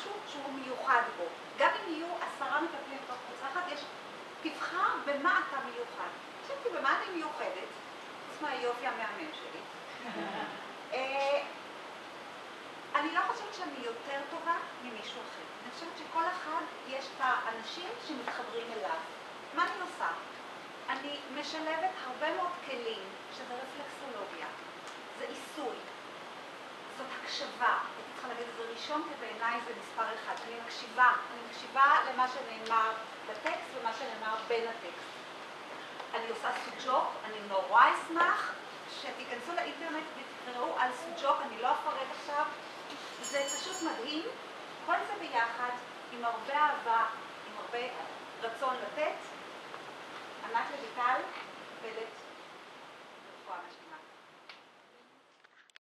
משהו שהוא מיוחד בו. גם אם יהיו 10 מטפלים בתוך קבוצה אחת, תבחר במה אתה מיוחד. חשבתי במה אני מיוחדת, חוץ מהיופי המאמן שלי. אני לא חושבת שאני יותר טובה ממישהו אחר. אני חושבת שכל אחד יש את האנשים שמתחברים אליו. מה אני עושה? אני משלבת הרבה מאוד כלים, שזה רפלקסולוגיה, זה עיסוי, זאת הקשבה. הייתי צריכה להגיד את זה ראשון, כי בעיניי זה מספר אחד. אני מקשיבה למה שנאמר בטקסט ומה שנאמר בין הטקסט. אני עושה סוג'וק, אני נורא אשמח שתיכנסו לאינטרנט ותקראו על סוג'וק, אני לא אפרט עכשיו. זה פשוט מדהים, כל זה ביחד, עם הרבה אהבה, עם הרבה רצון לתת. ענת לויטל.